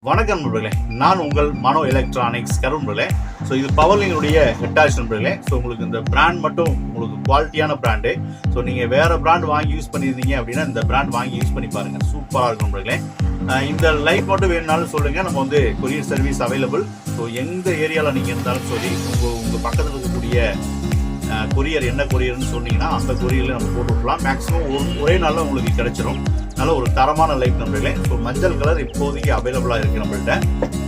வணக்கம் நண்பர்களே, நான் உங்கள் மனோ எலக்ட்ரானிக்ஸ் நண்பர்களே. ஸோ இது பவர்லிங்குடைய ஹெட்டாச் நண்பர்களே. ஸோ உங்களுக்கு இந்த பிராண்ட் மட்டும் உங்களுக்கு குவாலிட்டியான பிராண்டு. ஸோ நீங்கள் வேறு பிராண்ட் வாங்கி யூஸ் பண்ணியிருந்தீங்க அப்படின்னா இந்த பிராண்ட் வாங்கி யூஸ் பண்ணி பாருங்கள், சூப்பராக இருக்கும் நண்பர்களே. இந்த லைட் மட்டும் வேணுனாலும் சொல்லுங்கள், நம்ம வந்து கொரியர் சர்வீஸ் அவைலபிள். ஸோ எந்த ஏரியாவில் நீங்கள் இருந்தாலும் சரி, உங்கள் பக்கத்தில் இருக்கக்கூடிய கொரியர் என்ன கொரியர்னு சொன்னீங்கன்னா அந்த கொரியரில் நம்ம போட்டு விடலாம். மேக்ஸிமம் ஒரே நாளில் உங்களுக்கு கிடைச்சிடும். நல்ல ஒரு தரமான லைட் நண்பர்களே. ஸோ மஞ்சள் கலர் இப்போதைக்கு அவைலபிளாக இருக்குது நம்மள்கிட்ட.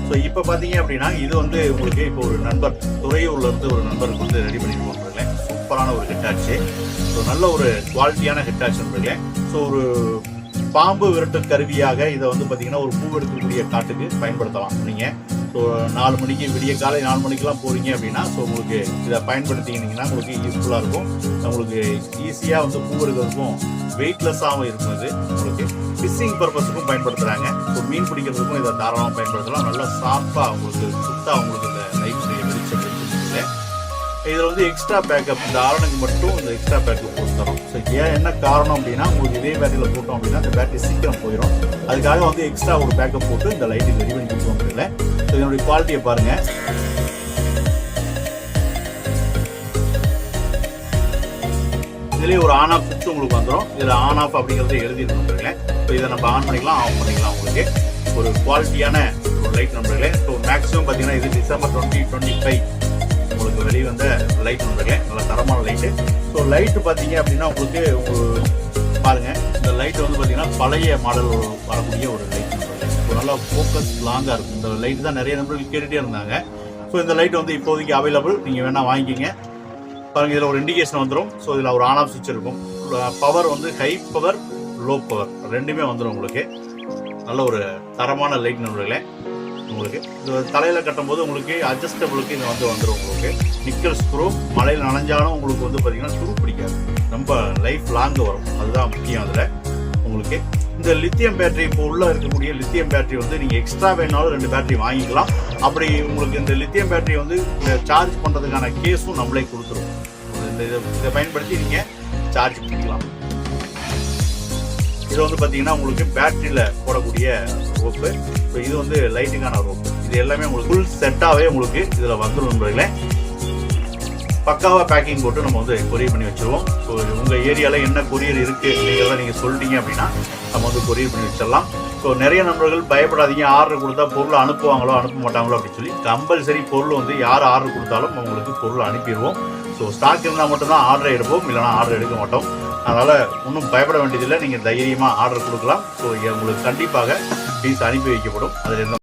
ஸோ இப்போ பார்த்தீங்க அப்படின்னா இது வந்து உங்களுக்கு இப்போ ஒரு நண்பர் துறையூர்லேருந்து ஒரு நண்பருக்கு வந்து ரெடி பண்ணிடுவோம் நண்பர்களே. சூப்பரான ஒரு ஹெட்டாச்சு. ஸோ நல்ல ஒரு குவாலிட்டியான ஹெட்டாச் நண்பர்களே. ஸோ ஒரு பாம்பு விரட்டு கருவியாக இதை வந்து பார்த்தீங்கன்னா ஒரு பூ எடுக்கக்கூடிய காட்டுக்கு பயன்படுத்தலாம் நீங்கள். ஸோ 4 மணிக்கு விடிய காலை 4 மணிக்கெலாம் போகிறீங்க அப்படின்னா ஸோ உங்களுக்கு இதை பயன்படுத்திக்கிட்டிங்கன்னா உங்களுக்கு யூஸ்ஃபுல்லாக இருக்கும். உங்களுக்கு ஈஸியாக வந்து பூ எடுக்கிறதுக்கும் வெயிட்லெஸ்ஸாகவும் இருக்கும். இது உங்களுக்கு ஃபிஷ்ஷிங் பர்பஸுக்கும் பயன்படுத்துகிறாங்க. ஸோ மீன் பிடிக்கிறதுக்கும் இதை தாராளமாக பயன்படுத்தலாம். நல்லா ஷார்ப்பாக உங்களுக்கு சுத்தாக உங்களுக்கு இந்த லைட்டுடைய வெளிச்சம் இருக்குது. இதில் வந்து எக்ஸ்ட்ரா பேக்கப், இந்த ஆரனுக்கு மட்டும் இந்த எக்ஸ்ட்ரா பேக்கப் போட்டு தரோம். ஸோ என்ன காரணம் அப்படின்னா உங்களுக்கு இதே பேட்டரியில் போட்டோம் அப்படின்னா இந்த பேட்டரி சீக்கிரம் போயிடும். அதுக்காக வந்து எக்ஸ்ட்ரா ஒரு பேக்கப் போட்டு இந்த லைட்டுக்கு ரெடி பண்ணி கொடுத்தோம் அப்படின்னா. ஸோ இதனுடைய குவாலிட்டியை பாருங்கள். இதுலேயே ஒரு ஆன் ஆஃப் சுவிட்ச் உங்களுக்கு வந்துடும். இதில் ஆன் ஆஃப் அப்படிங்கிறத எழுதிருக்கோம். ஸோ இதை நம்ம ஆன் பண்ணிக்கலாம், ஆஃப் பண்ணிக்கலாம். உங்களுக்கு ஒரு குவாலிட்டியான ஒரு லைட் நண்பர்களே. ஸோ மேக்ஸிமம் பார்த்தீங்கன்னா இது டிசம்பர் 2025 உங்களுக்கு வெளியே வந்த லைட் நண்பர்களே. நல்ல தரமான லைட்டு. ஸோ லைட்டு பார்த்தீங்க அப்படின்னா உங்களுக்கு பாருங்கள், இந்த லைட்டு வந்து பார்த்தீங்கன்னா பழைய மாடல் வரக்கூடிய ஒரு லைட் நண்பர்களே. ஸோ நல்லா ஃபோக்கஸ் லாங்காக இருக்கும். இந்த லைட்டு தான் நிறைய நண்பர்கள் கேட்டுகிட்டே இருந்தாங்க. ஸோ இந்த லைட் வந்து இப்போதைக்கு அவைலபிள், நீங்கள் வேணால் வாங்கிக்கிங்க. பாருங்கள், இதில் ஒரு இண்டிகேஷன் வந்துடும். ஸோ இதில் ஒரு ஆன் ஆஃப் சுவிட்ச் இருக்கும். பவர் வந்து ஹை பவர், லோ பவர் ரெண்டுமே வந்துடும் உங்களுக்கு. நல்ல ஒரு தரமான லைட் நண்பர்களே. உங்களுக்கு இது தலையில் கட்டும்போது உங்களுக்கு அட்ஜஸ்டபிளுக்கு இது வந்து வந்துடும். உங்களுக்கு நிக்கல் ஸ்க்ரூ மழையில் நனைஞ்சாலும் உங்களுக்கு வந்து பார்த்தீங்கன்னா துரு பிடிக்காது, ரொம்ப லைஃப் லாங்கு வரும். அதுதான் முக்கியம். அதில் உங்களுக்கு இந்த லித்தியம் பேட்டரி, இப்போ உள்ள இருக்கக்கூடிய லித்தியம் பேட்டரி வந்து நீங்கள் எக்ஸ்ட்ரா வேணாலும் 2 பேட்டரி வாங்கிக்கலாம். அப்படி உங்களுக்கு இந்த லித்தியம் பேட்டரி வந்து சார்ஜ் பண்ணுறதுக்கான கேஸும் நம்மளே கொடுத்துரும். இதை பயன்படுத்தி நீங்கள் சார்ஜ் பண்ணிக்கலாம். இது வந்து பார்த்தீங்கன்னா உங்களுக்கு பேட்டரியில் போடக்கூடிய ரோப்பு. ஸோ இது வந்து லைட்டுக்கான ரோப்பு. இது எல்லாமே உங்களுக்கு ஃபுல் செட்டாகவே உங்களுக்கு இதில் வந்துடும் நண்பர்களே. பக்காவாக பேக்கிங் போட்டு நம்ம வந்து கொரியர் பண்ணி வச்சுருவோம். ஸோ உங்கள் ஏரியாவில் என்ன கொரியர் இருக்குது அப்படிங்கிறத நீங்கள் சொல்லிட்டீங்க அப்படின்னா நம்ம வந்து கொரியர் பண்ணி வச்சிடலாம். ஸோ நிறைய நண்பர்கள் பயப்படாதீங்க, ஆர்டர் கொடுத்தா பொருள் அனுப்புவாங்களோ அனுப்ப மாட்டாங்களோ அப்படின்னு சொல்லி. கம்பல்சரி பொருள் வந்து யார் ஆர்டர் கொடுத்தாலும் உங்களுக்கு பொருள் அனுப்பிடுவோம். ஸோ ஸ்டாக் இருந்தால் மட்டும்தான் ஆர்டர் எடுப்போம், இல்லைனா ஆர்டர் எடுக்க மாட்டோம். அதனால் ஒன்றும் பயப்பட வேண்டியதில்லை, நீங்கள் தைரியமாக ஆர்டர் கொடுக்கலாம். ஸோ உங்களுக்கு கண்டிப்பாக பீஸ் அனுப்பி வைக்கப்படும். அதில்